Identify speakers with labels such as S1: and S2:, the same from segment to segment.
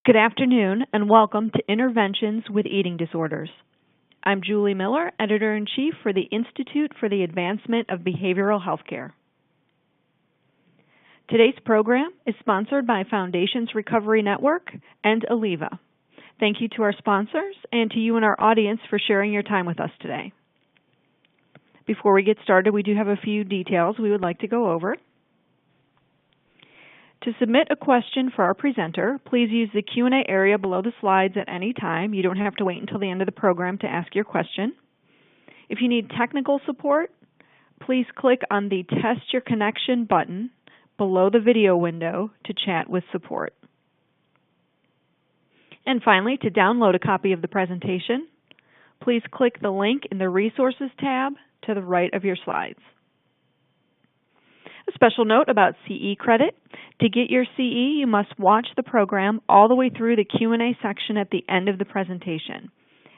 S1: Good afternoon and welcome to Interventions with Eating Disorders. I'm Julie Miller, Editor-in-Chief for the Institute for the Advancement of Behavioral Healthcare. Today's program is sponsored by Foundations Recovery Network and Aliva. Thank you to our sponsors and to you and our audience for sharing your time with us today. Before we get started, we do have a few details we would like to go over. To submit a question for our presenter, please use the Q&A area below the slides at any time. You don't have to wait until the end of the program to ask your question. If you need technical support, please click on the Test Your Connection button below the video window to chat with support. And finally, to download a copy of the presentation, please click the link in the Resources tab to the right of your slides. A special note about CE credit. To get your CE, you must watch the program all the way through the Q&A section at the end of the presentation.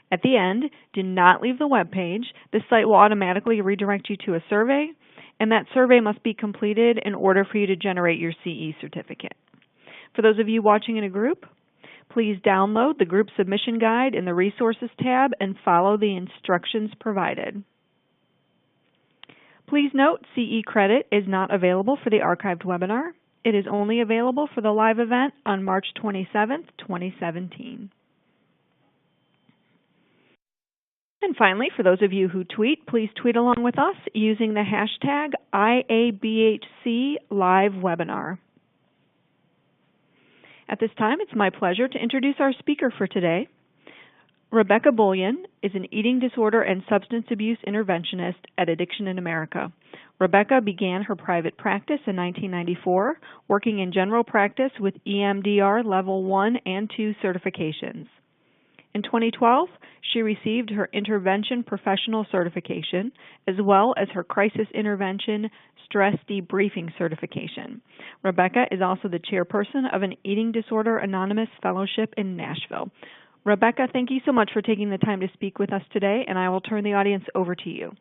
S1: At the end, do not leave the web page. The site will automatically redirect you to a survey, and that survey must be completed in order for you to generate your CE certificate. For those of you watching in a group, please download the group submission guide in the Resources tab and follow the instructions provided. Please note, CE credit is not available for the archived webinar. It is only available for the live event on March 27th, 2017. And finally, for those of you who tweet, please tweet along with us using the hashtag IABHCLiveWebinar. At this time, it's my pleasure to introduce our speaker for today. Rebecca Bullion is an eating disorder and substance abuse interventionist at Addiction in America. Rebecca began her private practice in 1994, working in general practice with EMDR Level 1 and 2 certifications. In 2012, she received her Intervention Professional certification, as well as her Crisis Intervention Stress Debriefing certification. Rebecca is also the chairperson of an Eating Disorder Anonymous Fellowship in Nashville. Rebecca, thank you so much for taking the time to speak with us today, and I will turn the audience over to you.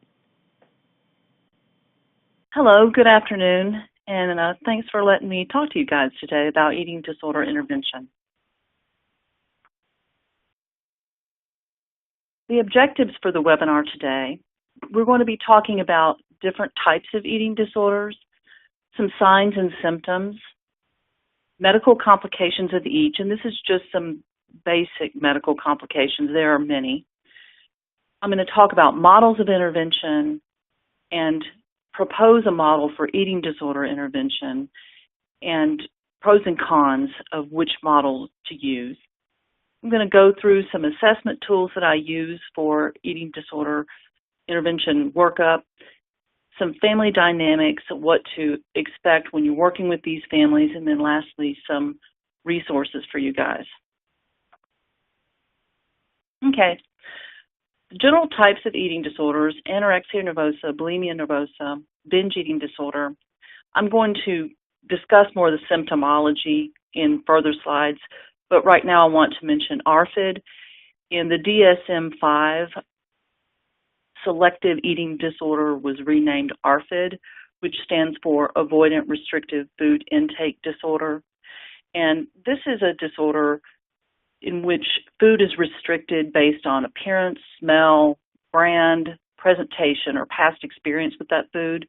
S2: Hello, good afternoon, and thanks for letting me talk to you guys today about eating disorder intervention. The objectives for the webinar today, we're going to be talking about different types of eating disorders, some signs and symptoms, medical complications of each, and this is just some basic medical complications. There are many. I'm going to talk about models of intervention and propose a model for eating disorder intervention and pros and cons of which model to use. I'm going to go through some assessment tools that I use for eating disorder intervention workup, some family dynamics of what to expect when you're working with these families, and then lastly, some resources for you guys. Okay, the general types of eating disorders: anorexia nervosa, bulimia nervosa, binge eating disorder. I'm going to discuss more of the symptomology in further slides, but right now I want to mention ARFID. In the DSM-5, selective eating disorder was renamed ARFID, which stands for Avoidant Restrictive Food Intake Disorder. And this is a disorder in which food is restricted based on appearance, smell, brand, presentation, or past experience with that food.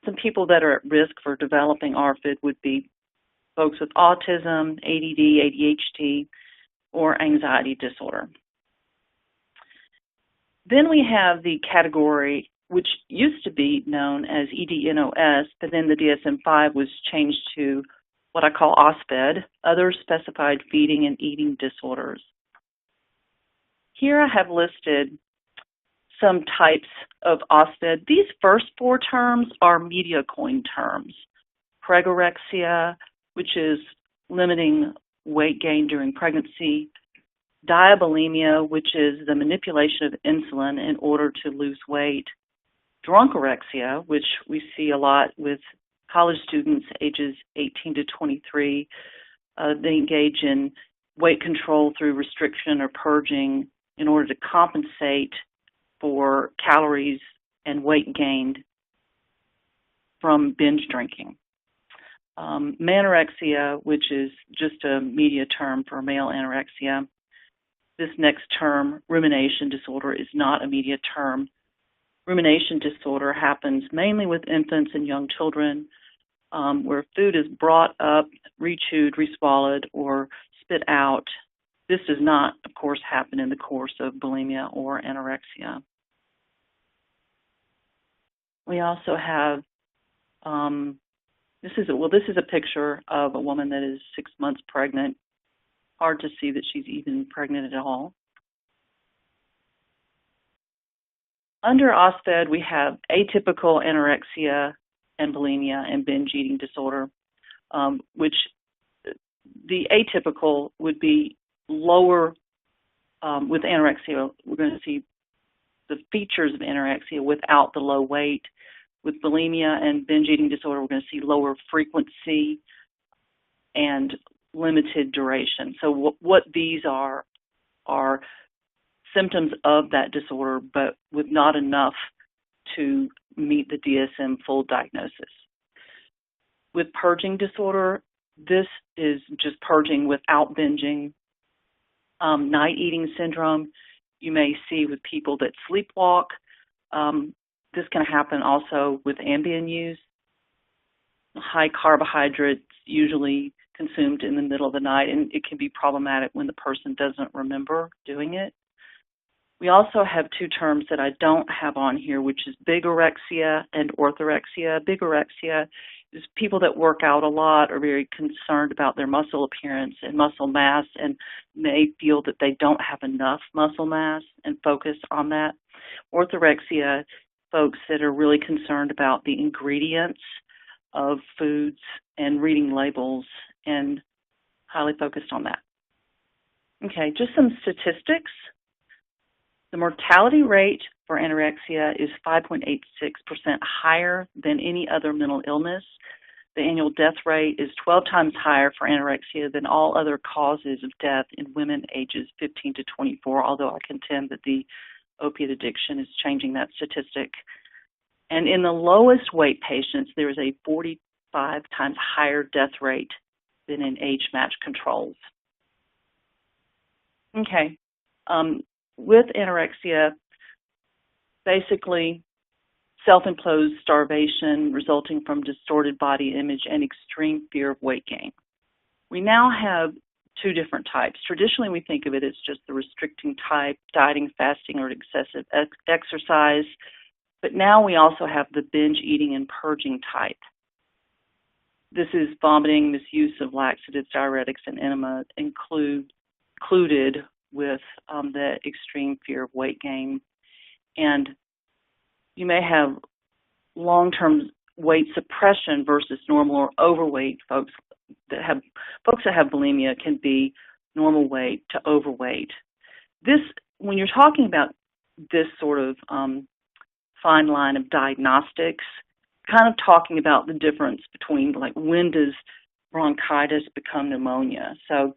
S2: Some people that are at risk for developing ARFID would be folks with autism, ADD, ADHD, or anxiety disorder. Then we have the category which used to be known as EDNOS, but then the DSM-5 was changed to what I call OSFED, Other Specified Feeding and Eating Disorders. Here I have listed some types of OSFED. These first four terms are media coined terms. Pregorexia, which is limiting weight gain during pregnancy. Diabulimia, which is the manipulation of insulin in order to lose weight. Drunkorexia, which we see a lot with college students ages 18 to 23. They engage in weight control through restriction or purging in order to compensate for calories and weight gained from binge drinking. Manorexia, which is just a media term for male anorexia. This next term, rumination disorder, is not a media term. Rumination disorder happens mainly with infants and young children, where food is brought up, rechewed, reswallowed, or spit out. This does not, of course, happen in the course of bulimia or anorexia. We also have, this is a picture of a woman that is 6 months pregnant. Hard to see that she's even pregnant at all. Under OSFED, we have atypical anorexia and bulimia and binge eating disorder, which the atypical would be lower. With anorexia, we're going to see the features of anorexia without the low weight. With bulimia and binge eating disorder, we're going to see lower frequency and limited duration. So what these are symptoms of that disorder, but with not enough to meet the DSM full diagnosis. With purging disorder, this is just purging without binging. Night eating syndrome, you may see with people that sleepwalk. This can happen also with Ambien use. High carbohydrates usually consumed in the middle of the night, and it can be problematic when the person doesn't remember doing it. We also have two terms that I don't have on here, which is bigorexia and orthorexia. Bigorexia is people that work out a lot are very concerned about their muscle appearance and muscle mass and may feel that they don't have enough muscle mass and focus on that. Orthorexia, folks that are really concerned about the ingredients of foods and reading labels and highly focused on that. Okay, just some statistics. The mortality rate for anorexia is 5.86% higher than any other mental illness. The annual death rate is 12 times higher for anorexia than all other causes of death in women ages 15 to 24, although I contend that the opiate addiction is changing that statistic. And in the lowest weight patients, there is a 45 times higher death rate than in age-matched controls. Okay. With anorexia, basically self-imposed starvation resulting from distorted body image and extreme fear of weight gain. We now have two different types. Traditionally, we think of it as just the restricting type, dieting, fasting, or excessive exercise. But now we also have the binge eating and purging type. This is vomiting, misuse of laxatives, diuretics, and enema included with the extreme fear of weight gain. And you may have long-term weight suppression versus normal or overweight. Folks that have bulimia can be normal weight to overweight. This, when you're talking about this sort of fine line of diagnostics, kind of talking about the difference between, like, when does bronchitis become pneumonia? So,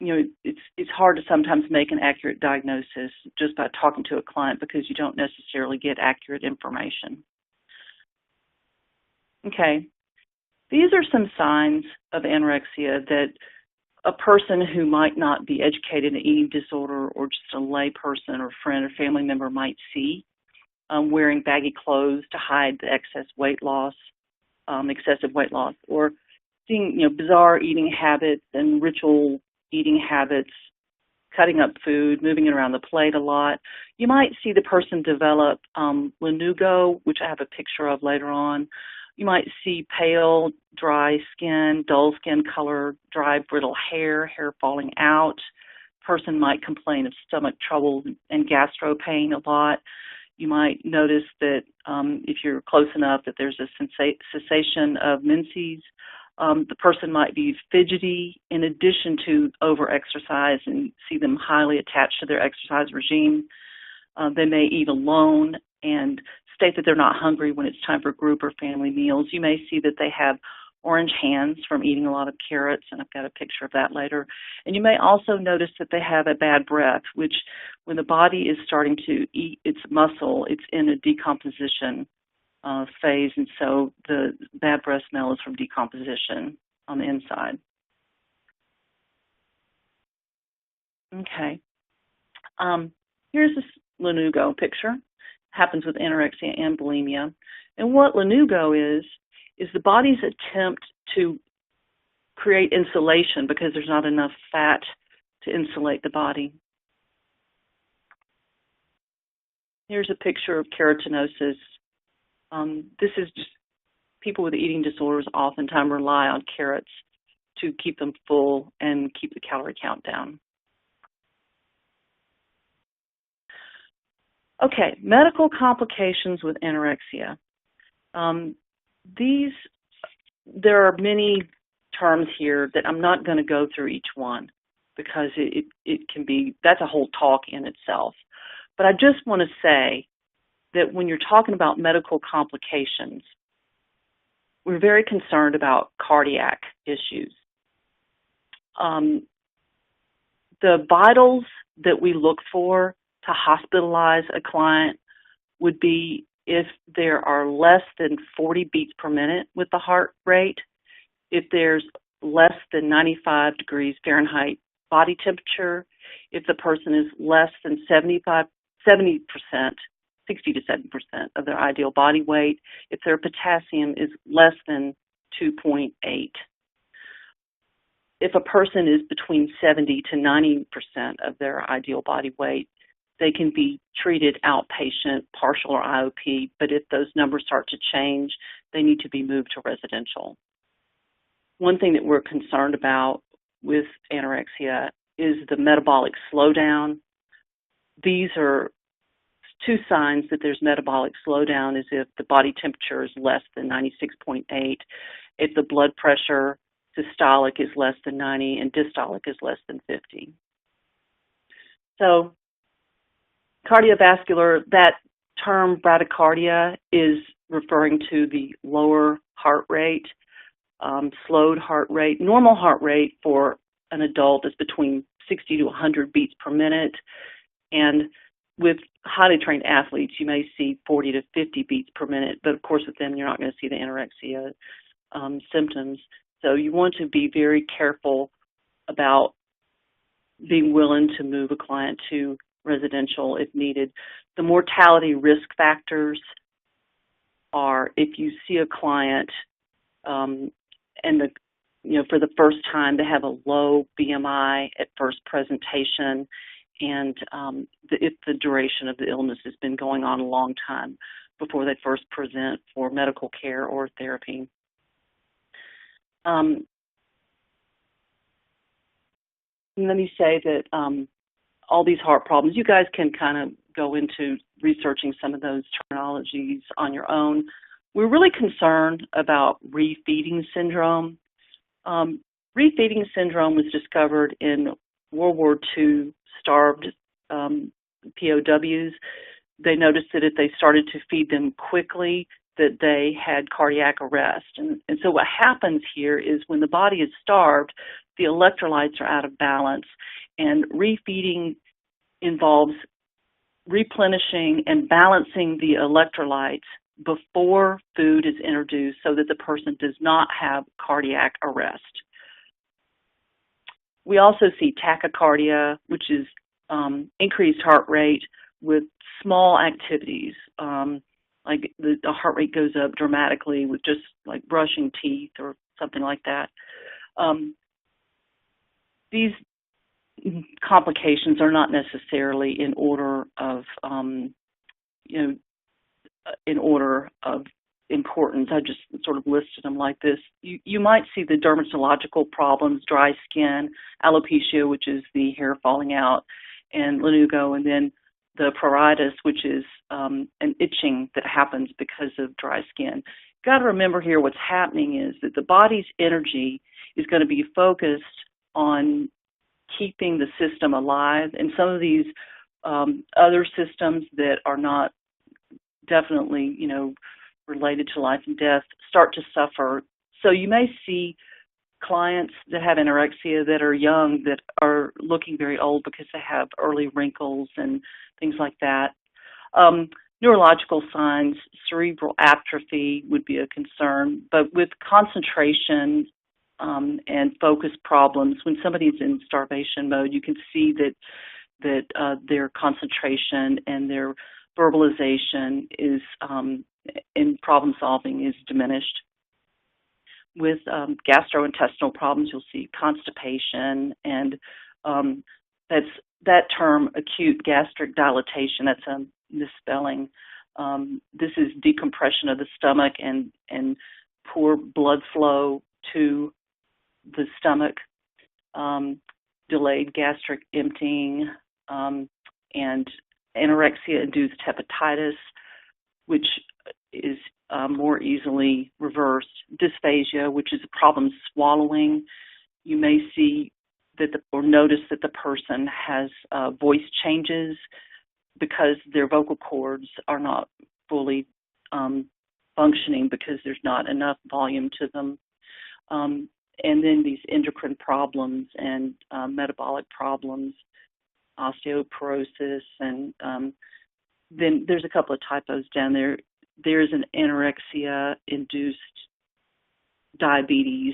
S2: it's hard to sometimes make an accurate diagnosis just by talking to a client because you don't necessarily get accurate information. Okay, these are some signs of anorexia that a person who might not be educated in eating disorder or just a lay person or friend or family member might see. Wearing baggy clothes to hide the excessive weight loss, or seeing bizarre eating habits and ritual eating habits, cutting up food, moving it around the plate a lot. You might see the person develop lanugo, which I have a picture of later on. You might see pale, dry skin, dull skin color, dry, brittle hair falling out. Person might complain of stomach trouble and gastro pain a lot. You might notice that if you're close enough that there's a cessation of menses. The person might be fidgety in addition to over-exercise and see them highly attached to their exercise regime. They may eat alone and state that they're not hungry when it's time for group or family meals. You may see that they have orange hands from eating a lot of carrots, and I've got a picture of that later. And you may also notice that they have a bad breath, which when the body is starting to eat its muscle, it's in a decomposition phase, and so the bad breath smell is from decomposition on the inside. Okay. Here's this lanugo picture. Happens with anorexia and bulimia. And what lanugo is the body's attempt to create insulation because there's not enough fat to insulate the body. Here's a picture of carotenosis. This is just people with eating disorders oftentimes rely on carrots to keep them full and keep the calorie count down. Okay, medical complications with anorexia. There are many terms here that I'm not going to go through each one because it can be, that's a whole talk in itself. But I just want to say that when you're talking about medical complications, we're very concerned about cardiac issues. The vitals that we look for to hospitalize a client would be if there are less than 40 beats per minute with the heart rate, if there's less than 95 degrees Fahrenheit body temperature, if the person is less than 70% of their ideal body weight, if their potassium is less than 2.8. If a person is between 70 to 90% of their ideal body weight, they can be treated outpatient, partial, or IOP, but if those numbers start to change, they need to be moved to residential. One thing that we're concerned about with anorexia is the metabolic slowdown. These are two signs that there's metabolic slowdown is if the body temperature is less than 96.8, if the blood pressure systolic is less than 90 and dystolic is less than 50. So cardiovascular, that term bradycardia is referring to the lower heart rate, slowed heart rate. Normal heart rate for an adult is between 60 to 100 beats per minute, and with highly trained athletes, you may see 40 to 50 beats per minute, but of course with them, you're not going to see the anorexia symptoms. So you want to be very careful about being willing to move a client to residential if needed. The mortality risk factors are if you see a client and for the first time they have a low BMI at first presentation, and if the duration of the illness has been going on a long time before they first present for medical care or therapy. Let me say that all these heart problems, you guys can kind of go into researching some of those terminologies on your own. We're really concerned about refeeding syndrome. Refeeding syndrome was discovered in World War II starved POWs. They noticed that if they started to feed them quickly, that they had cardiac arrest. And so what happens here is when the body is starved, the electrolytes are out of balance, and refeeding involves replenishing and balancing the electrolytes before food is introduced so that the person does not have cardiac arrest. We also see tachycardia, which is increased heart rate with small activities, like the heart rate goes up dramatically with just like brushing teeth or something like that. These complications are not necessarily in order of, in order of importance. I just sort of listed them like this. You might see the dermatological problems, dry skin, alopecia, which is the hair falling out, and lanugo, and then the pruritus, which is an itching that happens because of dry skin. You've got to remember here what's happening is that the body's energy is going to be focused on keeping the system alive, and some of these other systems that are not definitely, related to life and death start to suffer. So you may see clients that have anorexia that are young that are looking very old because they have early wrinkles and things like that. Neurological signs, cerebral atrophy would be a concern, but with concentration and focus problems, when somebody's in starvation mode, you can see that their concentration and their verbalization is in problem solving is diminished. With gastrointestinal problems, you'll see constipation, and that term, acute gastric dilatation, that's a misspelling. This is decompression of the stomach and poor blood flow to the stomach, delayed gastric emptying, and anorexia-induced hepatitis, which is more easily reversed. Dysphagia, which is a problem swallowing. You may see or notice that the person has voice changes because their vocal cords are not fully functioning because there's not enough volume to them. And then these endocrine problems and metabolic problems, osteoporosis, and then there's a couple of typos down there. There's an anorexia-induced diabetes,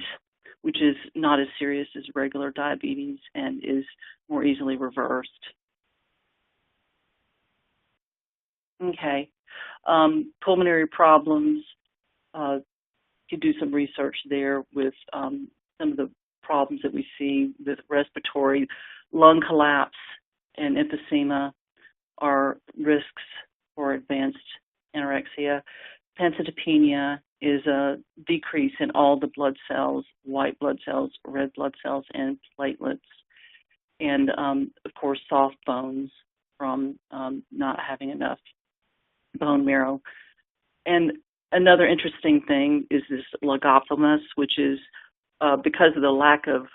S2: which is not as serious as regular diabetes and is more easily reversed. Okay. Pulmonary problems, you could do some research there with some of the problems that we see with respiratory. Lung collapse and emphysema are risks for advanced anorexia. Pancytopenia is a decrease in all the blood cells, white blood cells, red blood cells, and platelets. And, of course, soft bones from not having enough bone marrow. And another interesting thing is this logophthalmos, which is because of the lack of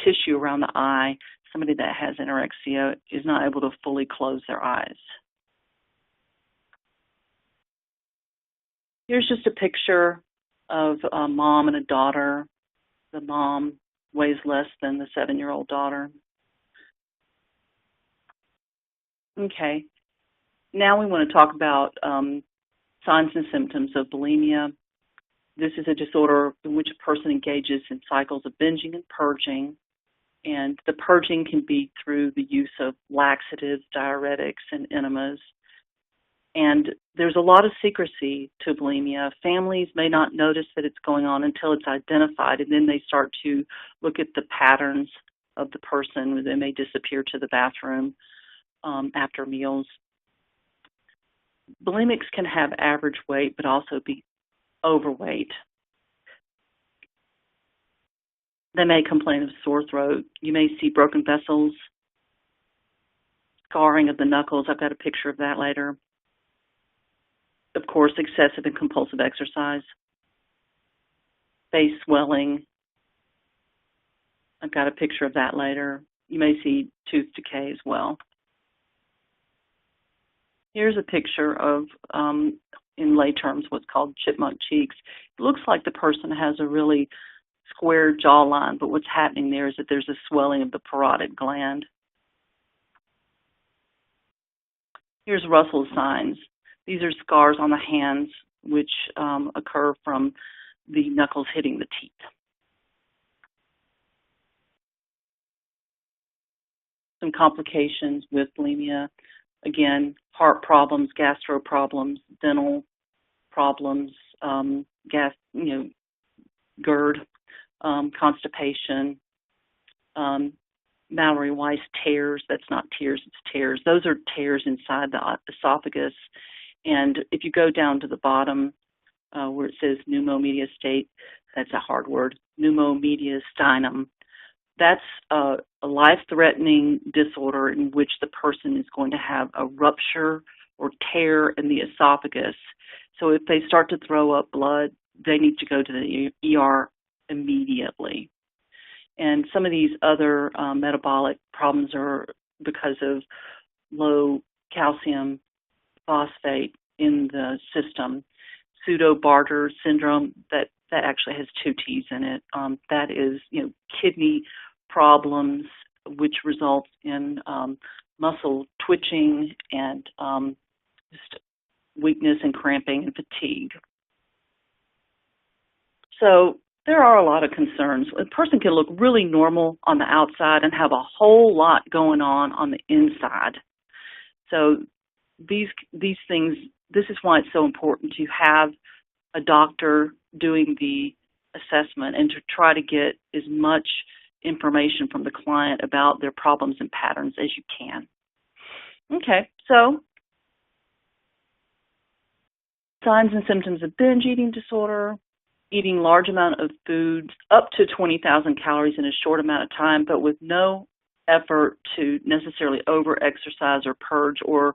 S2: tissue around the eye, somebody that has anorexia is not able to fully close their eyes. Here's just a picture of a mom and a daughter. The mom weighs less than the 7-year-old daughter. Okay. Now we want to talk about signs and symptoms of bulimia. This is a disorder in which a person engages in cycles of binging and purging. And the purging can be through the use of laxatives, diuretics, and enemas. And there's a lot of secrecy to bulimia. Families may not notice that it's going on until it's identified, and then they start to look at the patterns of the person. They may disappear to the bathroom after meals. Bulimics can have average weight, but also be overweight. They may complain of sore throat. You may see broken vessels, scarring of the knuckles. I've got a picture of that later. Of course, excessive and compulsive exercise. Face swelling. I've got a picture of that later. You may see tooth decay as well. Here's a picture of, in lay terms, what's called chipmunk cheeks. It looks like the person has a really square jawline, but what's happening there is that there's a swelling of the parotid gland. Here's Russell's signs. These are scars on the hands which occur from the knuckles hitting the teeth. Some complications with bulimia. Again, heart problems, gastro problems, dental problems, GERD, constipation, Mallory-Weiss tears. That's not tears, it's tears. Those are tears inside the esophagus. And if you go down to the bottom where it says pneumomediastate, that's a hard word, pneumomediastinum. That's a life-threatening disorder in which the person is going to have a rupture or tear in the esophagus. So if they start to throw up blood, they need to go to the ER immediately. And some of these other metabolic problems are because of low calcium phosphate in the system. Pseudo-Bartter syndrome, that actually has 2 T's in it. That is, kidney problems, which results in muscle twitching and just weakness and cramping and fatigue. So there are a lot of concerns. A person can look really normal on the outside and have a whole lot going on the inside. So these things, this is why it's so important to have a doctor doing the assessment and to try to get as much information from the client about their problems and patterns as you can. Okay, so signs and symptoms of binge eating disorder: eating large amount of foods, up to 20,000 calories in a short amount of time, but with no effort to necessarily over-exercise or purge or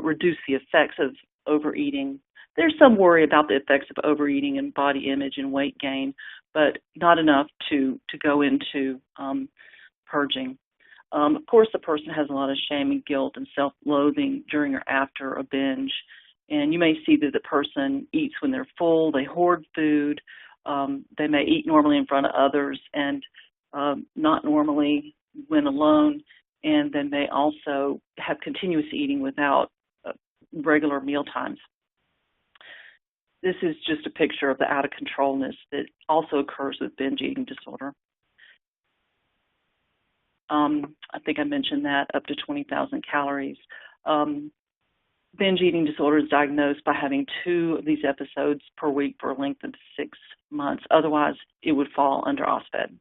S2: reduce the effects of overeating. There's some worry about the effects of overeating and body image and weight gain, but not enough to go into purging. Of course, the person has a lot of shame and guilt and self-loathing during or after a binge. And you may see that the person eats when they're full, they hoard food, they may eat normally in front of others and not normally when alone, and then they also have continuous eating without regular meal times. This is just a picture of the out-of-controlness that also occurs with binge eating disorder. I think I mentioned that, up to 20,000 calories. Binge eating disorder is diagnosed by having 2 of these episodes per week for a length of 6 months. Otherwise, it would fall under OSPED.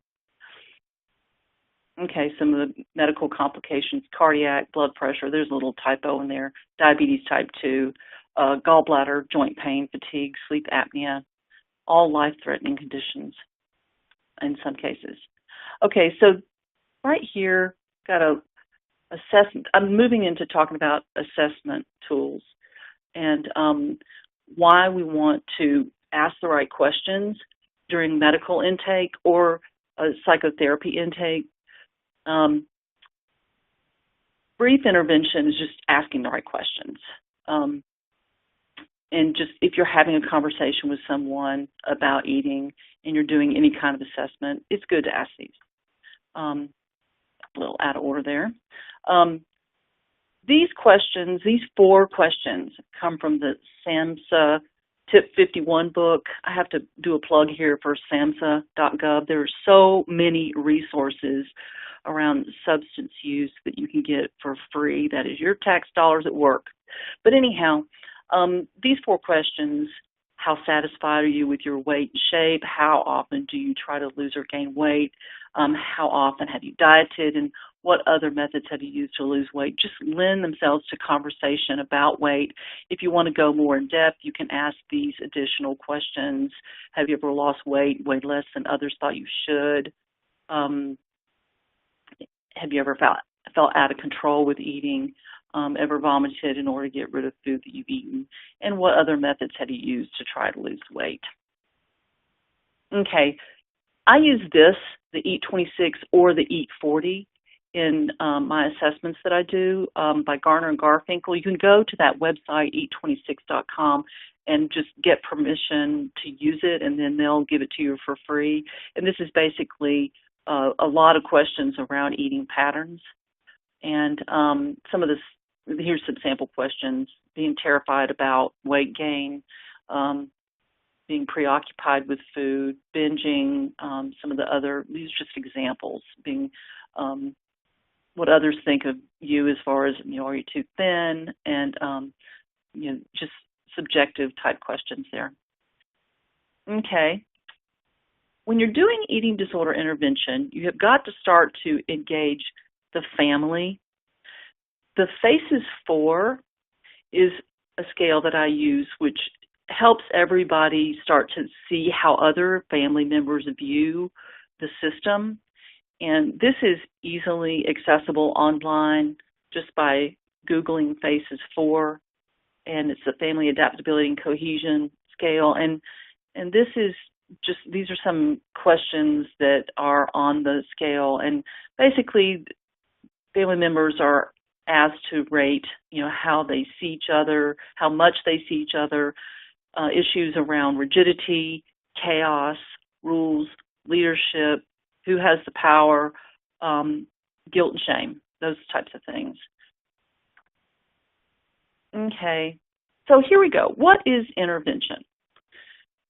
S2: Okay, some of the medical complications: cardiac, blood pressure, there's a little typo in there, diabetes type 2, gallbladder, joint pain, fatigue, sleep apnea, all life-threatening conditions in some cases. Okay, so right here, got a assessment. I'm moving into talking about assessment tools and why we want to ask the right questions during medical intake or a psychotherapy intake. Brief intervention is just asking the right questions. And just if you're having a conversation with someone about eating and you're doing any kind of assessment, it's good to ask these. A little out of order there. These questions, these 4 questions, come from the SAMHSA Tip 51 book. I have to do a plug here for SAMHSA.gov. There are so many resources around substance use that you can get for free. That is your tax dollars at work. But anyhow, these 4 questions: how satisfied are you with your weight and shape? How often do you try to lose or gain weight? How often have you dieted? And what other methods have you used to lose weight? Just lend themselves to conversation about weight. If you want to go more in depth, you can ask these additional questions. Have you ever lost weight, weighed less than others thought you should? Have you ever felt out of control with eating? Ever vomited in order to get rid of food that you've eaten? And what other methods have you used to try to lose weight? Okay, I use this, the Eat 26 or the Eat 40, in my assessments that I do by Garner and Garfinkel. You can go to that website, eat26.com, and just get permission to use it, and then they'll give it to you for free. And this is basically a lot of questions around eating patterns. And some of this, here's some sample questions: being terrified about weight gain, being preoccupied with food, binging, some of the other, these are just examples, being what others think of you as far as, are you too thin, and, just subjective type questions there. Okay. When you're doing eating disorder intervention, you have got to start to engage the family. The FACES 4 is a scale that I use, which helps everybody start to see how other family members view the system. And this is easily accessible online just by Googling FACES 4, and it's a Family Adaptability and Cohesion Scale. And this is just, these are some questions that are on the scale, and basically family members are asked to rate, how they see each other, how much they see each other, issues around rigidity, chaos, rules, leadership, who has the power, guilt and shame, those types of things. Okay, So here we go. What is intervention?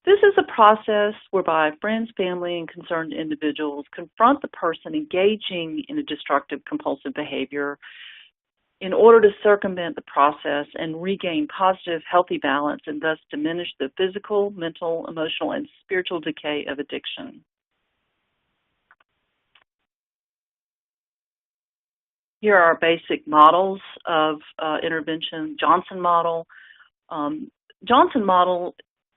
S2: This is a process whereby friends, family, and concerned individuals confront the person engaging in a destructive compulsive behavior in order to circumvent the process and regain positive, healthy balance and thus diminish the physical, mental, emotional, and spiritual decay of addiction. Here are our basic models of intervention. Johnson model. Johnson model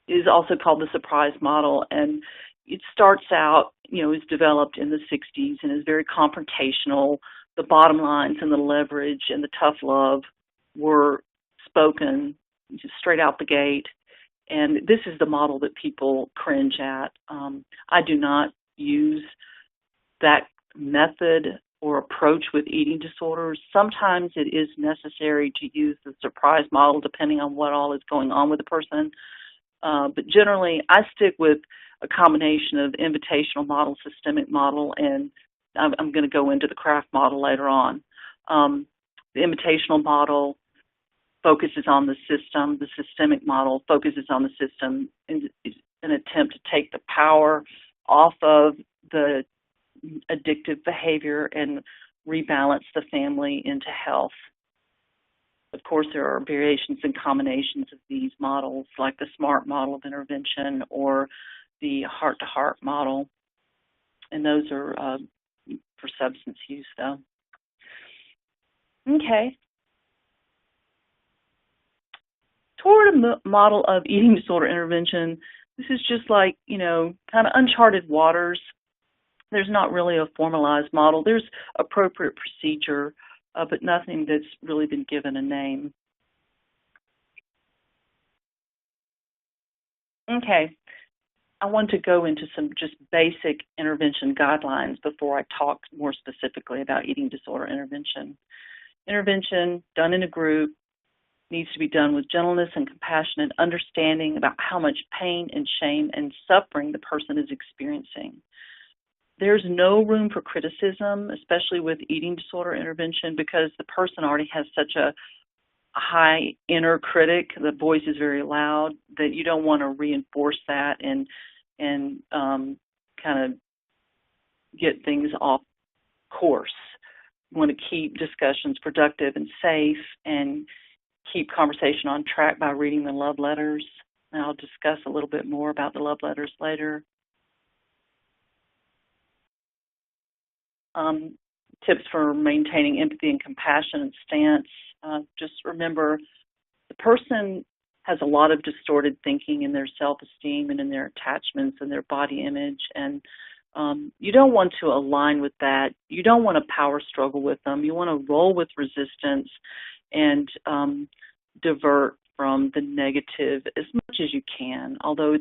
S2: is also called the surprise model, and it starts out, is developed in the 60s and is very confrontational. The bottom lines and the leverage and the tough love were spoken just straight out the gate, and this is the model that people cringe at. I do not use that method or approach with eating disorders. Sometimes it is necessary to use the surprise model depending on what all is going on with the person. But generally, I stick with a combination of invitational model, systemic model, and I'm going to go into the craft model later on. The invitational model focuses on the system. The systemic model focuses on the system in an attempt to take the power off of the addictive behavior and rebalance the family into health. Of course, there are variations and combinations of these models, like the SMART model of intervention or the heart-to-heart model, and those are for substance use, though. Okay. Toward a model of eating disorder intervention, this is just like, kind of uncharted waters. There's not really a formalized model. There's appropriate procedure, but nothing that's really been given a name. Okay, I want to go into some just basic intervention guidelines before I talk more specifically about eating disorder intervention. Intervention done in a group needs to be done with gentleness and compassion and understanding about how much pain and shame and suffering the person is experiencing. There's no room for criticism, especially with eating disorder intervention, because the person already has such a high inner critic. The voice is very loud that you don't want to reinforce that and kind of get things off course. You want to keep discussions productive and safe and keep conversation on track by reading the love letters. And I'll discuss a little bit more about the love letters later. Tips for maintaining empathy and compassion and stance. Just remember, the person has a lot of distorted thinking in their self-esteem and in their attachments and their body image, and you don't want to align with that. You don't want to power struggle with them. You want to roll with resistance and divert from the negative as much as you can, although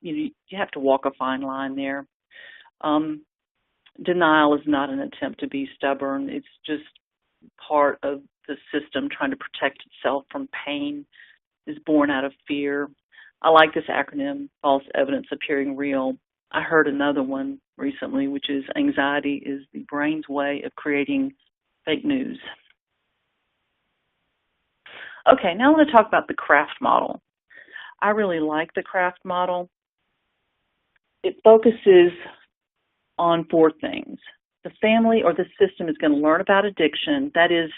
S2: you have to walk a fine line there. Denial is not an attempt to be stubborn. It's just part of the system trying to protect itself from pain, is born out of fear. I like this acronym, false evidence appearing real. I heard another one recently, which is anxiety is the brain's way of creating fake news. Okay, now I want to talk about the craft model. I really like the craft model. It focuses on 4 things. The family or the system is going to learn about addiction. That is,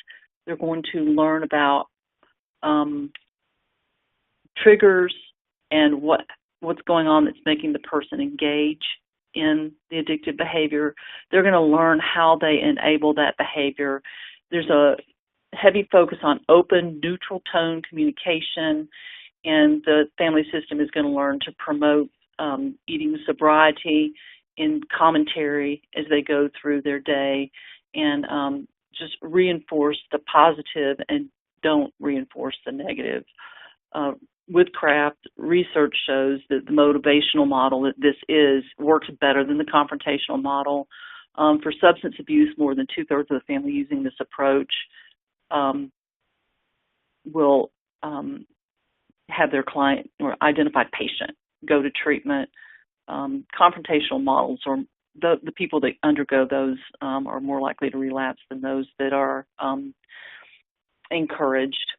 S2: they're going to learn about triggers and what's going on that's making the person engage in the addictive behavior. They're going to learn how they enable that behavior. There's a heavy focus on open, neutral tone communication, and the family system is going to learn to promote eating sobriety in commentary as they go through their day, and just reinforce the positive and don't reinforce the negative. With craft, research shows that the motivational model that this is works better than the confrontational model. For substance abuse, more than 2/3 of the family using this approach will have their client or identified patient go to treatment. Confrontational models, or the people that undergo those, are more likely to relapse than those that are encouraged.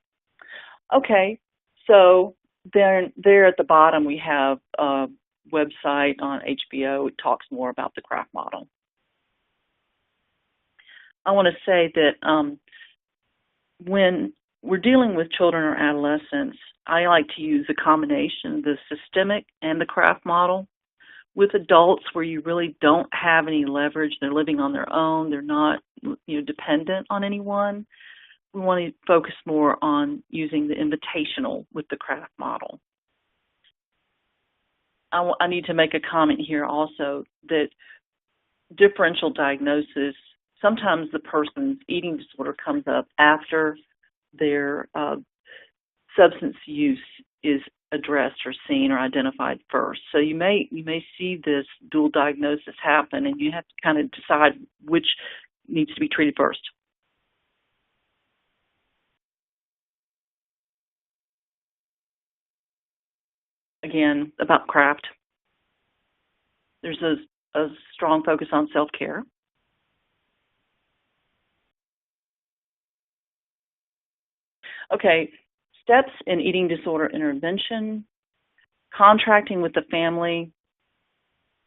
S2: Okay, So then there at the bottom we have a website on HBO. It talks more about the craft model. I want to say that when we're dealing with children or adolescents, I like to use a combination of the systemic and the craft model. With adults where you really don't have any leverage, they're living on their own, they're not dependent on anyone, we want to focus more on using the invitational with the craft model. I need to make a comment here also that differential diagnosis, sometimes the person's eating disorder comes up after their substance use is addressed or seen or identified first. So you may see this dual diagnosis happen, and you have to kind of decide which needs to be treated first. Again, about craft, there's a strong focus on self-care. Okay, steps in eating disorder intervention, contracting with the family.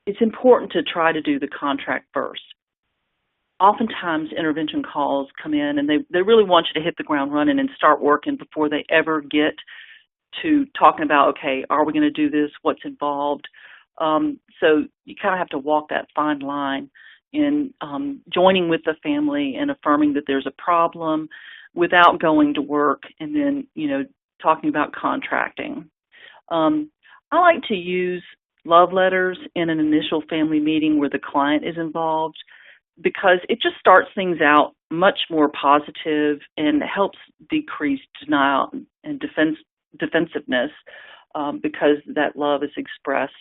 S2: It's important to try to do the contract first. Oftentimes, intervention calls come in, and they really want you to hit the ground running and start working before they ever get to talking about, okay, are we going to do this? What's involved? So you kind of have to walk that fine line in joining with the family and affirming that there's a problem without going to work and then, talking about contracting. I like to use love letters in an initial family meeting where the client is involved because it just starts things out much more positive and helps decrease denial and defensiveness because that love is expressed.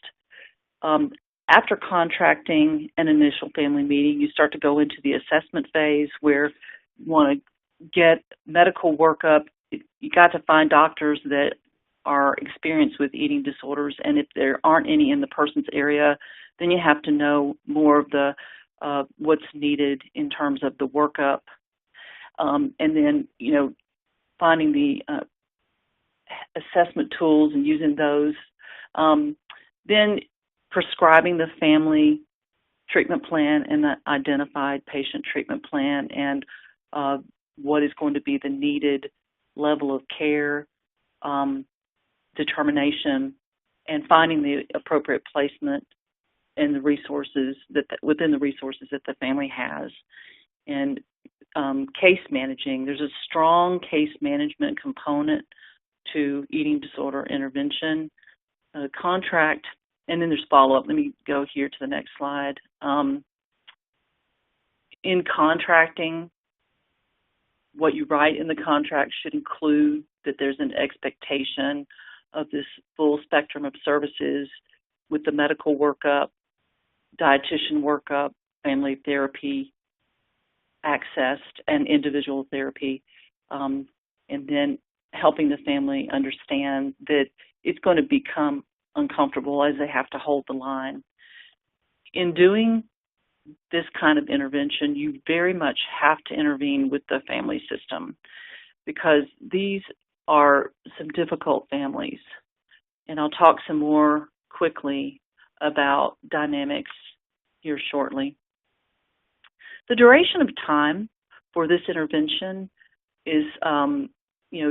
S2: After contracting an initial family meeting, you start to go into the assessment phase where you want to get medical workup. You got to find doctors that are experienced with eating disorders, and if there aren't any in the person's area, then you have to know more of the what's needed in terms of the workup, and then finding the assessment tools and using those. Then prescribing the family treatment plan and the identified patient treatment plan and what is going to be the needed level of care, determination, and finding the appropriate placement in the resources within the resources that the family has. And case managing, there's a strong case management component to eating disorder intervention, contract, and then there's follow-up. Let me go here to the next slide. In contracting, what you write in the contract should include that there's an expectation of this full spectrum of services with the medical workup, dietitian workup, family therapy, accessed, and individual therapy, and then helping the family understand that it's going to become uncomfortable as they have to hold the line. In doing this kind of intervention, you very much have to intervene with the family system because these are some difficult families. And I'll talk some more quickly about dynamics here shortly. The duration of time for this intervention is,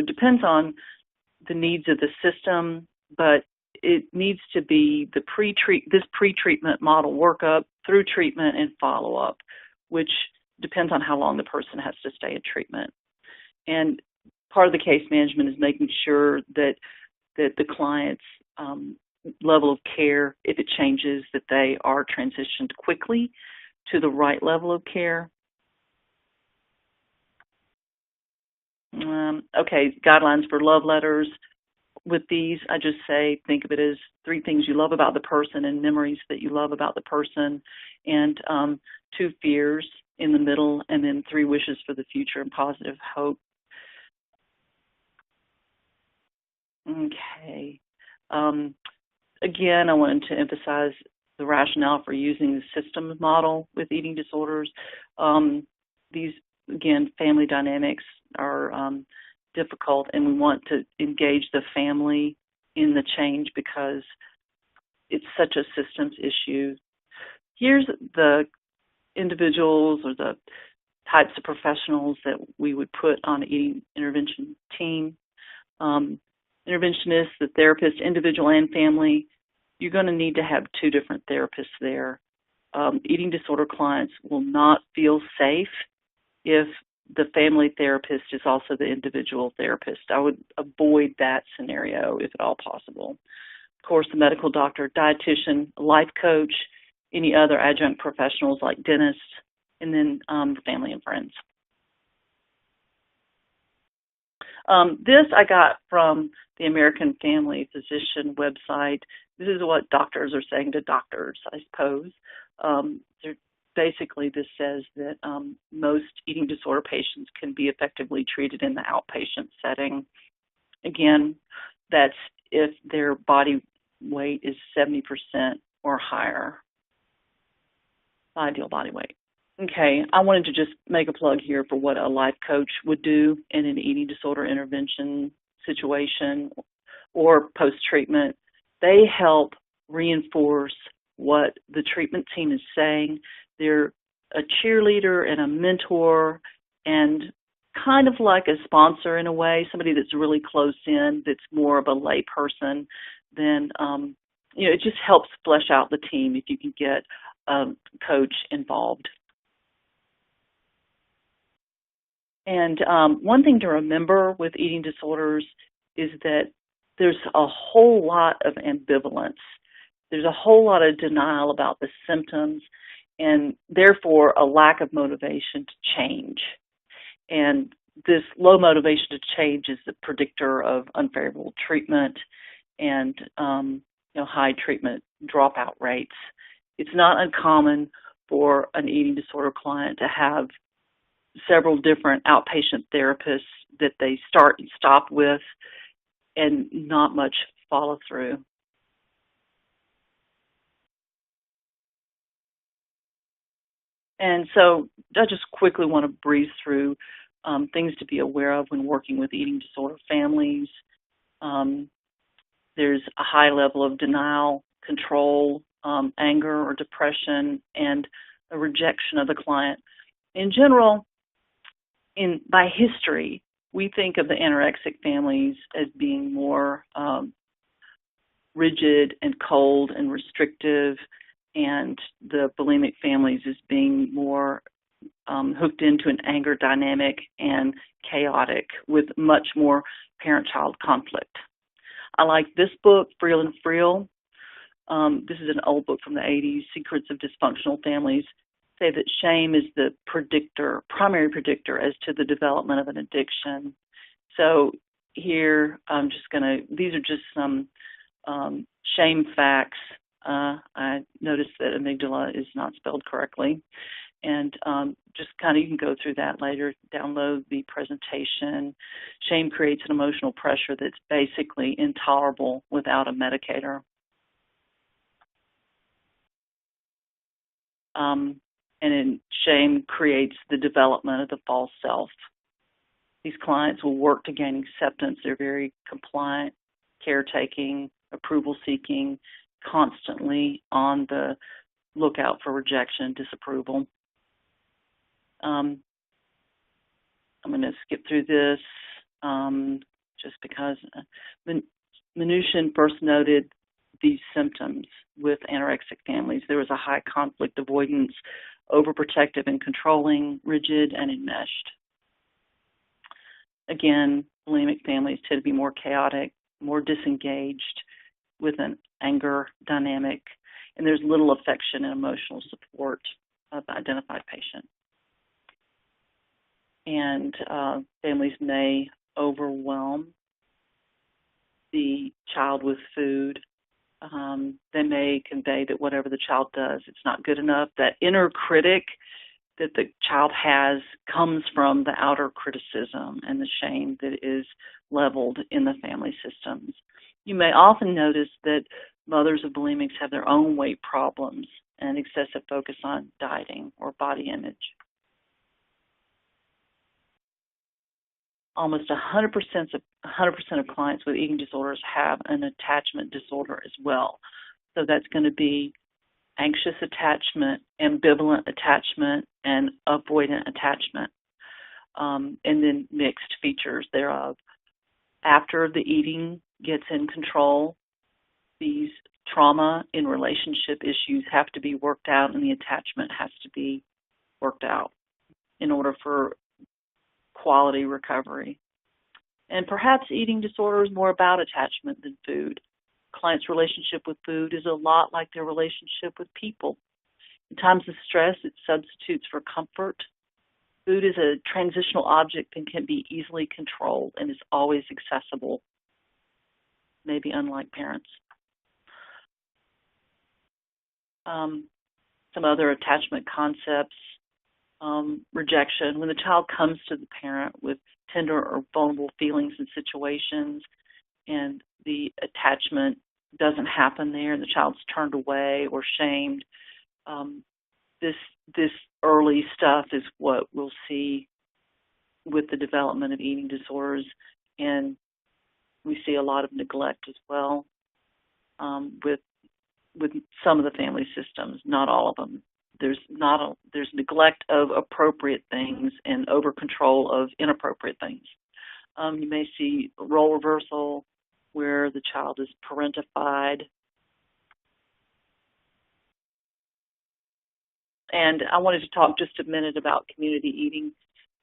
S2: depends on the needs of the system, but it needs to be this pre-treatment model workup through treatment and follow-up, which depends on how long the person has to stay in treatment. And part of the case management is making sure that the client's level of care, if it changes, that they are transitioned quickly to the right level of care. Okay, guidelines for love letters. With these, I just say, think of it as 3 things you love about the person and memories that you love about the person, and 2 fears in the middle, and then 3 wishes for the future and positive hope. Okay. Again, I wanted to emphasize the rationale for using the systems model with eating disorders. These, again, family dynamics are difficult, and we want to engage the family in the change because it's such a systems issue. Here's the individuals or the types of professionals that we would put on an eating intervention team. Interventionist, the therapist, individual and family. You're going to need to have two different therapists there. Eating disorder clients will not feel safe if the family therapist is also the individual therapist. I would avoid that scenario if at all possible. Of course, the medical doctor, dietitian, life coach, any other adjunct professionals like dentists, and then family and friends. This I got from the American Family Physician website. This is what doctors are saying to doctors, I suppose. Basically, this says that most eating disorder patients can be effectively treated in the outpatient setting. Again, that's if their body weight is 70% or higher, ideal body weight. Okay, I wanted to just make a plug here for what a life coach would do in an eating disorder intervention situation or post-treatment. They help reinforce what the treatment team is saying. They're a cheerleader and a mentor and kind of like a sponsor in a way, somebody that's really close in, that's more of a lay person. Then, it just helps flesh out the team if you can get a coach involved. And one thing to remember with eating disorders is that there's a whole lot of ambivalence. There's a whole lot of denial about the symptoms and therefore a lack of motivation to change. And this low motivation to change is the predictor of unfavorable treatment and high treatment dropout rates. It's not uncommon for an eating disorder client to have several different outpatient therapists that they start and stop with and not much follow through. And so I just quickly want to breeze through things to be aware of when working with eating disorder families. There's a high level of denial, control, anger or depression, and a rejection of the client. In general, by history, we think of the anorexic families as being more rigid and cold and restrictive, and the bulimic families as being more hooked into an anger dynamic and chaotic with much more parent-child conflict. I like this book, Friel and Friel. This is an old book from the 80s, Secrets of Dysfunctional Families. Say that shame is the primary predictor as to the development of an addiction. So here, these are just some shame facts. I noticed that amygdala is not spelled correctly. And you can go through that later, download the presentation. Shame creates an emotional pressure that's basically intolerable without a medicator. And shame creates the development of the false self. These clients will work to gain acceptance. They're very compliant, caretaking, approval-seeking, constantly on the lookout for rejection and disapproval. I'm going to skip through this just because Mnuchin first noted these symptoms with anorexic families. There was a high conflict avoidance, overprotective and controlling, rigid and enmeshed. Again, bulimic families tend to be more chaotic, more disengaged with an anger dynamic, and there's little affection and emotional support of the identified patient. And families may overwhelm the child with food. They may convey that whatever the child does, it's not good enough. That inner critic that the child has comes from the outer criticism and the shame that is leveled in the family systems. You may often notice that mothers of bulimics have their own weight problems and excessive focus on dieting or body image. almost 100% of clients with eating disorders have an attachment disorder as well. So that's going to be anxious attachment, ambivalent attachment, and avoidant attachment, and then mixed features thereof. After the eating gets in control, these trauma in relationship issues have to be worked out, and the attachment has to be worked out in order for quality recovery. And perhaps eating disorder is more about attachment than food. Client's relationship with food is a lot like their relationship with people. In times of stress, it substitutes for comfort. Food is a transitional object and can be easily controlled and is always accessible, maybe unlike parents. Some other attachment concepts, rejection. When the child comes to the parent with tender or vulnerable feelings and situations and the attachment doesn't happen there and the child's turned away or shamed, this early stuff is what we'll see with the development of eating disorders, and we see a lot of neglect as well with some of the family systems, not all of them. There's neglect of appropriate things and over control of inappropriate things. You may see role reversal where the child is parentified. And I wanted to talk just a minute about community eating.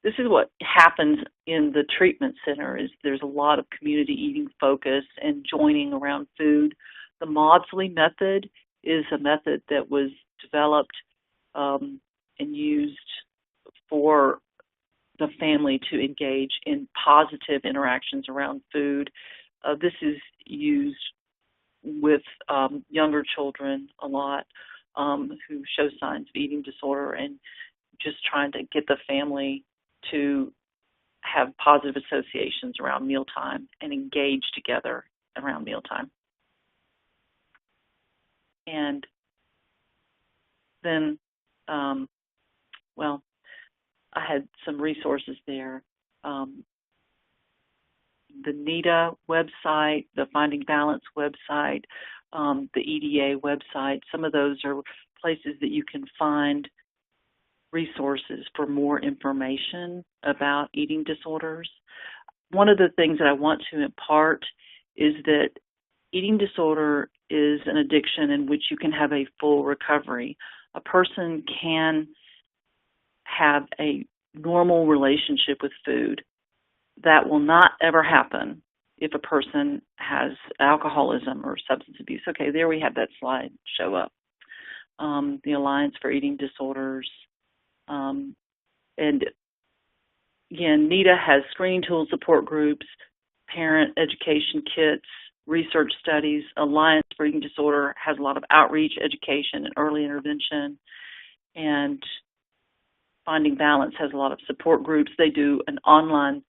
S2: This is what happens in the treatment center, is there's a lot of community eating focus and joining around food. The Maudsley method is a method that was developed and used for the family to engage in positive interactions around food. This is used with younger children a lot who show signs of eating disorder, and just trying to get the family to have positive associations around mealtime and engage together around mealtime. And then, I had some resources there. The NIDA website, the Finding Balance website, the EDA website, some of those are places that you can find resources for more information about eating disorders. One of the things that I want to impart is that eating disorder is an addiction in which you can have a full recovery. A person can have a normal relationship with food. That will not ever happen if a person has alcoholism or substance abuse. Okay, there we have that slide show up. The Alliance for Eating Disorders. And again, NIDA has screening tools, support groups, parent education kits, research studies. Alliance for Eating Disorder has a lot of outreach, education, and early intervention. And Finding Balance has a lot of support groups. They do an online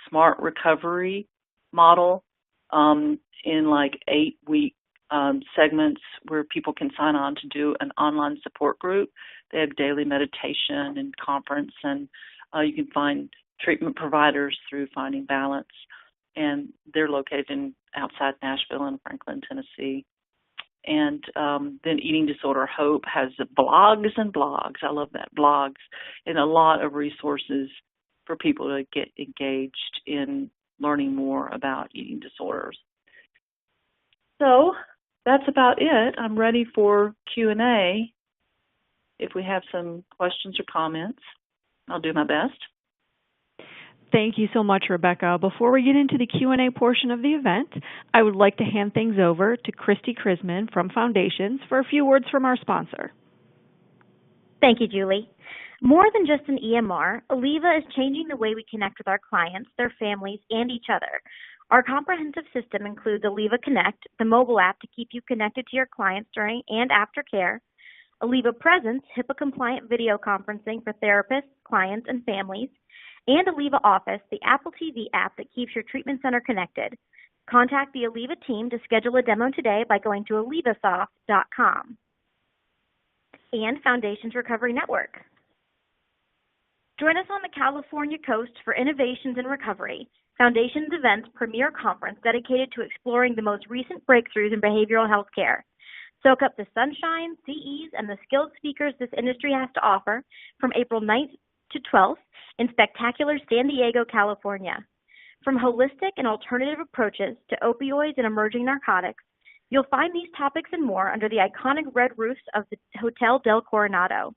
S2: smart recovery model in like 8-week segments where people can sign on to do an online support group. They have daily meditation and conference, and you can find treatment providers through Finding Balance, and they're located outside Nashville and Franklin, Tennessee. And then Eating Disorder Hope has blogs and blogs. I love that, blogs, and a lot of resources for people to get engaged in learning more about eating disorders. So that's about it. I'm ready for Q&A. If we have some questions or comments, I'll do my best.
S1: Thank you so much, Rebecca. Before we get into the Q&A portion of the event, I would like to hand things over to Christy Krisman from Foundations for a few words from our sponsor.
S3: Thank you, Julie. More than just an EMR, Aliva is changing the way we connect with our clients, their families, and each other. Our comprehensive system includes Aliva Connect, the mobile app to keep you connected to your clients during and after care, Aliva Presence, HIPAA-compliant video conferencing for therapists, clients, and families, and Aliva Office, the Apple TV app that keeps your treatment center connected. Contact the Aliva team to schedule a demo today by going to alivasoft.com. And Foundations Recovery Network. Join us on the California coast for Innovations in Recovery, Foundation's event's premier conference dedicated to exploring the most recent breakthroughs in behavioral health care. Soak up the sunshine, sea ease, and the skilled speakers this industry has to offer from April 9th to 12th in spectacular San Diego, California. From holistic and alternative approaches to opioids and emerging narcotics, you'll find these topics and more under the iconic red roofs of the Hotel del Coronado.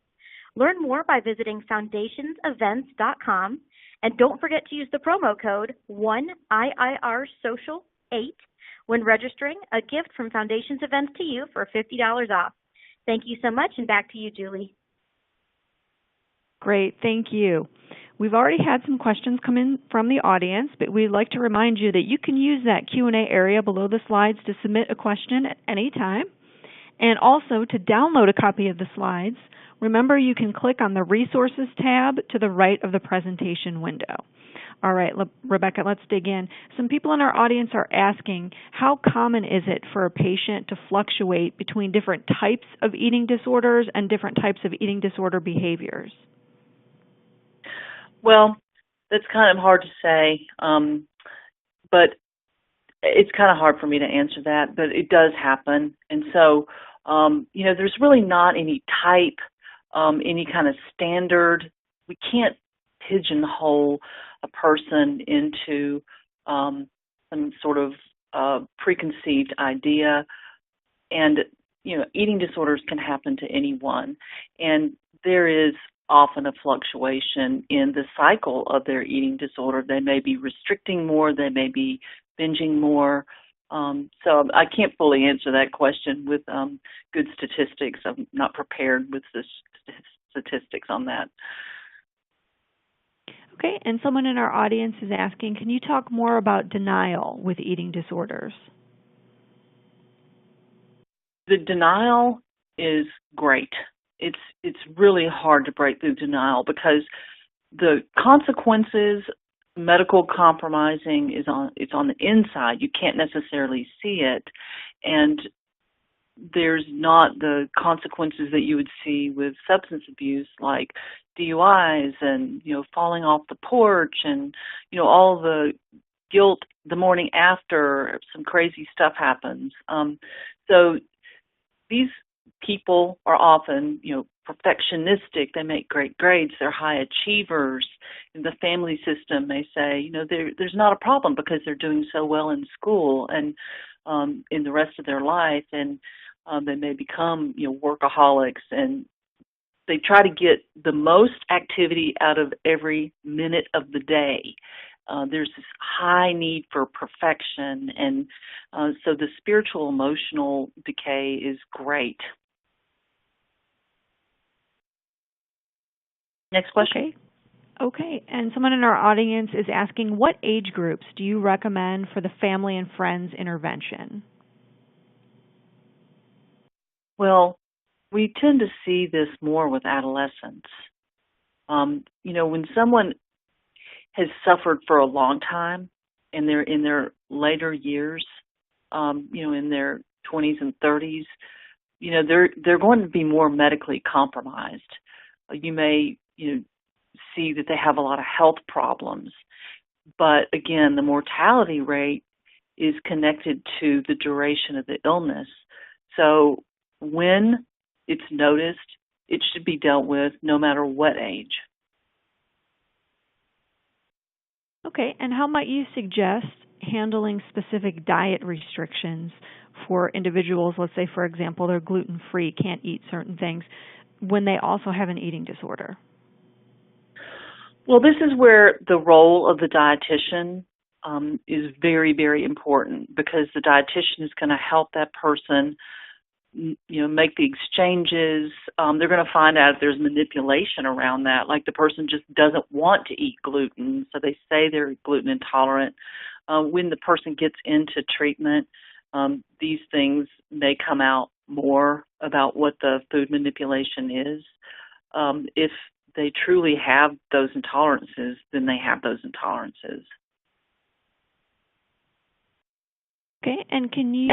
S3: Learn more by visiting foundationsevents.com, and don't forget to use the promo code 1IIRSocial8 when registering, a gift from Foundations Events to you for $50 off. Thank you so much, and back to you, Julie.
S1: Great, thank you. We've already had some questions come in from the audience, but we'd like to remind you that you can use that Q&A area below the slides to submit a question at any time. And also, to download a copy of the slides, remember you can click on the Resources tab to the right of the presentation window. All right, Rebecca, let's dig in. Some people in our audience are asking, how common is it for a patient to fluctuate between different types of eating disorders and different types of eating disorder behaviors?
S2: Well, that's kind of hard to say, but it's kind of hard for me to answer that, but it does happen. And so, there's really not any type, any kind of standard. We can't pigeonhole a person into some sort of preconceived idea. And, eating disorders can happen to anyone. And there is often a fluctuation in the cycle of their eating disorder. They may be restricting more, they may be binging more. So I can't fully answer that question with good statistics. I'm not prepared with the statistics on that.
S1: Okay, and someone in our audience is asking, can you talk more about denial with eating disorders?
S2: The denial is great. It's really hard to break through denial because the consequences, medical compromising it's on the inside. You can't necessarily see it, and there's not the consequences that you would see with substance abuse, like DUIs and falling off the porch and all the guilt the morning after some crazy stuff happens. So these people are often, perfectionistic. They make great grades. They're high achievers. And the family system may say, there's not a problem because they're doing so well in school and in the rest of their life. And they may become, workaholics. And they try to get the most activity out of every minute of the day. There's this high need for perfection. And so the spiritual, emotional decay is great. Next question.
S1: Okay, and someone in our audience is asking, what age groups do you recommend for the family and friends intervention?
S2: Well, we tend to see this more with adolescents. When someone has suffered for a long time and they're in their later years, in their 20s and 30s, they're going to be more medically compromised. You may see that they have a lot of health problems. But again, the mortality rate is connected to the duration of the illness. So when it's noticed, it should be dealt with no matter what age.
S1: Okay, and how might you suggest handling specific diet restrictions for individuals, let's say, for example, they're gluten-free, can't eat certain things, when they also have an eating disorder?
S2: Well, this is where the role of the dietitian is very, very important, because the dietitian is going to help that person, make the exchanges. They're going to find out if there's manipulation around that, like the person just doesn't want to eat gluten, so they say they're gluten intolerant. When the person gets into treatment, these things may come out more about what the food manipulation is. If they truly have those intolerances, then they have those intolerances. Okay,
S1: and can you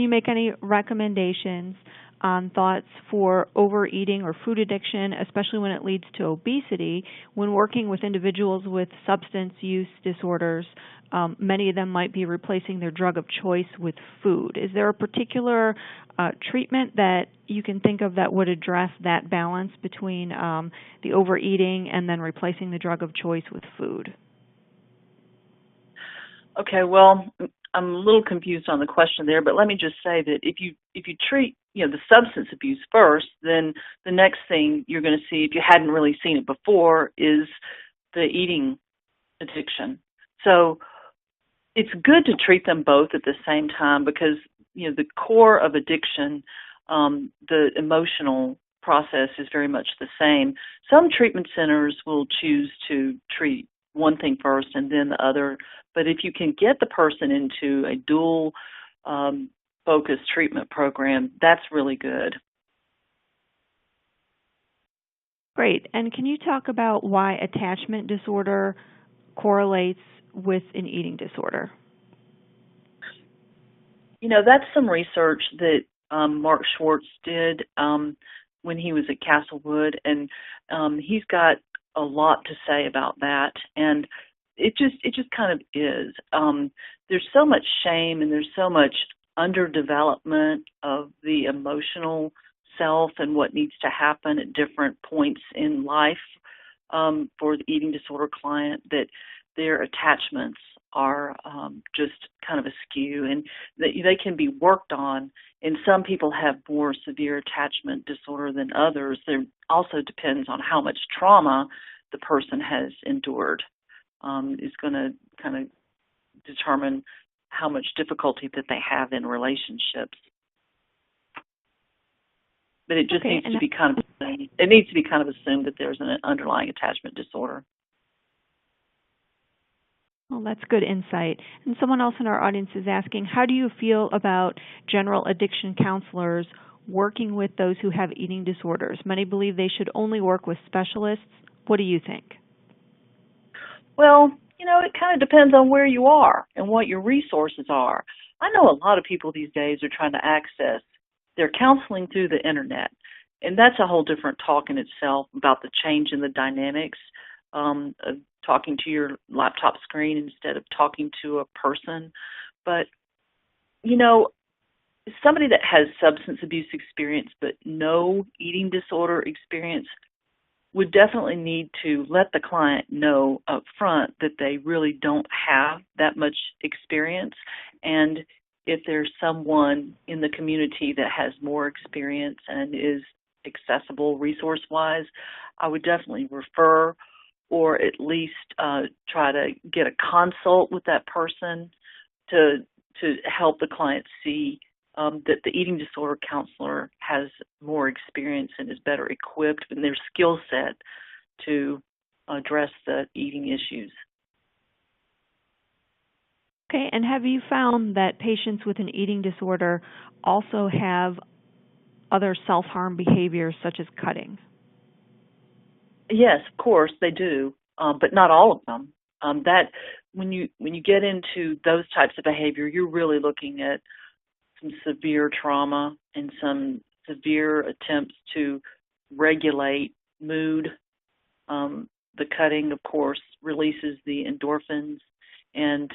S1: make any recommendations on thoughts for overeating or food addiction, especially when it leads to obesity. When working with individuals with substance use disorders, many of them might be replacing their drug of choice with food. Is there a particular treatment that you can think of that would address that balance between the overeating and then replacing the drug of choice with food?
S2: Okay, well, I'm a little confused on the question there, but let me just say that if you treat the substance abuse first, then the next thing you're going to see, if you hadn't really seen it before, is the eating addiction. So it's good to treat them both at the same time because the core of addiction, the emotional process is very much the same. Some treatment centers will choose to treat one thing first and then the other, but if you can get the person into a dual focused treatment program, that's really good.
S1: Great. And can you talk about why attachment disorder correlates with an eating disorder?
S2: That's some research that Mark Schwartz did when he was at Castlewood, and he's got a lot to say about that. And it just kind of is. There's so much shame and there's so much underdevelopment of the emotional self and what needs to happen at different points in life for the eating disorder client that their attachments are just kind of askew, and they can be worked on. And some people have more severe attachment disorder than others. There also depends on how much trauma the person has endured. Is going to kind of determine how much difficulty that they have in relationships. But it just needs to be kind of assumed. It needs to be kind of assumed that there's an underlying attachment disorder.
S1: Well, that's good insight. And someone else in our audience is asking, how do you feel about general addiction counselors working with those who have eating disorders? Many believe they should only work with specialists. What do you think?
S2: Well, it kind of depends on where you are and what your resources are. I know a lot of people these days are trying to access their counseling through the internet, and that's a whole different talk in itself about the change in the dynamics of talking to your laptop screen instead of talking to a person. But, somebody that has substance abuse experience but no eating disorder experience would definitely need to let the client know up front that they really don't have that much experience. And if there's someone in the community that has more experience and is accessible resource-wise, I would definitely refer or at least try to get a consult with that person to help the client see that the eating disorder counselor has more experience and is better equipped in their skill set to address the eating issues.
S1: Okay, and have you found that patients with an eating disorder also have other self-harm behaviors such as cutting?
S2: Yes, of course they do, but not all of them. That when you get into those types of behavior, you're really looking at some severe trauma and some severe attempts to regulate mood. The cutting, of course, releases the endorphins, and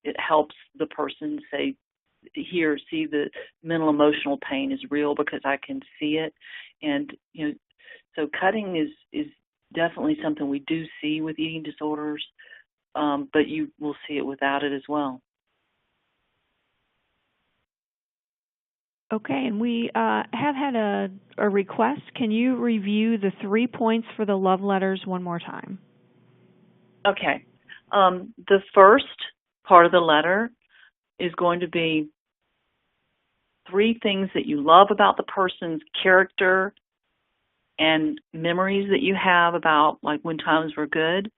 S2: it helps the person see the mental emotional pain is real because I can see it. And so cutting is definitely something we do see with eating disorders, but you will see it without it as well.
S1: Okay, and we have had a request. Can you review the 3 points for the love letters one more time?
S2: Okay. The first part of the letter is going to be 3 things that you love about the person's character and memories that you have about, like, when times were good.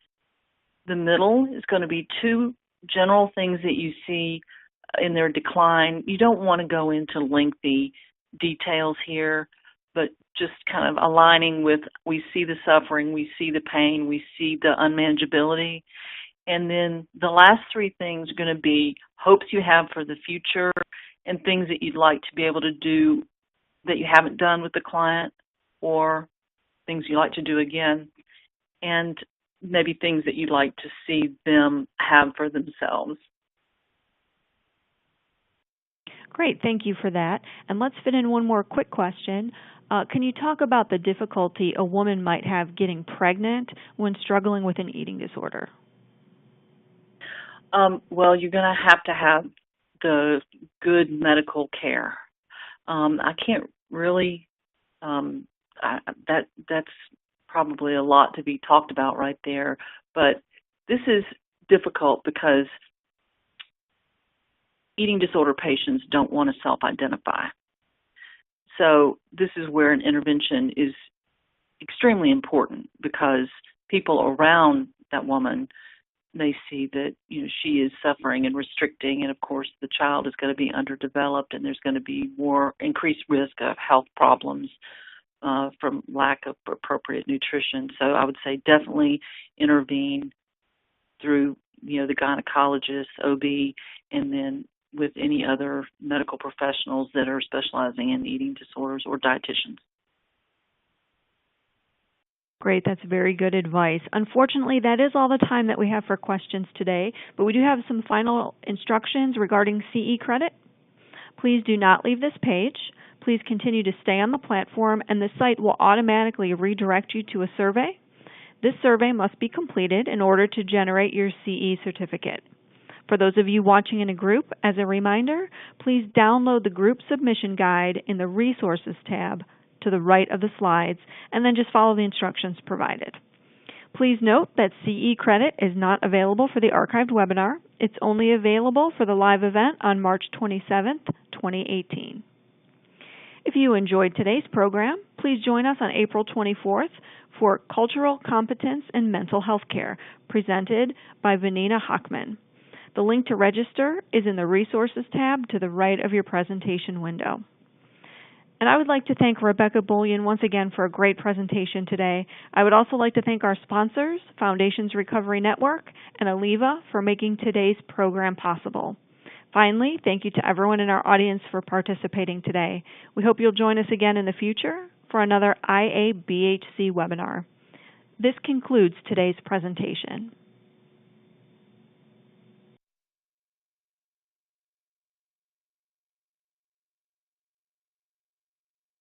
S2: The middle is going to be 2 general things that you see in their decline. You don't want to go into lengthy details here, but just kind of aligning with, we see the suffering, we see the pain, we see the unmanageability. And then the last 3 things are going to be hopes you have for the future and things that you'd like to be able to do that you haven't done with the client, or things you like to do again, and maybe things that you'd like to see them have for themselves.
S1: Great, thank you for that. And let's fit in one more quick question. Can you talk about the difficulty a woman might have getting pregnant when struggling with an eating disorder?
S2: Well, you're going to have the good medical care. I can't really, that's probably a lot to be talked about right there, but this is difficult because eating disorder patients don't want to self-identify. So this is where an intervention is extremely important, because people around that woman, they see that she is suffering and restricting, and of course the child is going to be underdeveloped, and there's going to be more increased risk of health problems from lack of appropriate nutrition. So I would say definitely intervene through the gynecologist, OB, and then with any other medical professionals that are specializing in eating disorders, or dietitians.
S1: Great, that's very good advice. Unfortunately, that is all the time that we have for questions today, but we do have some final instructions regarding CE credit. Please do not leave this page. Please continue to stay on the platform, and the site will automatically redirect you to a survey. This survey must be completed in order to generate your CE certificate. For those of you watching in a group, as a reminder, please download the group submission guide in the Resources tab to the right of the slides, and then just follow the instructions provided. Please note that CE credit is not available for the archived webinar. It's only available for the live event on March 27th, 2018. If you enjoyed today's program, please join us on April 24th for Cultural Competence in Mental Health Care, presented by Vanina Hochman. The link to register is in the Resources tab to the right of your presentation window. And I would like to thank Rebecca Bullion once again for a great presentation today. I would also like to thank our sponsors, Foundations Recovery Network and Aliva, for making today's program possible. Finally, thank you to everyone in our audience for participating today. We hope you'll join us again in the future for another IABHC webinar. This concludes today's presentation.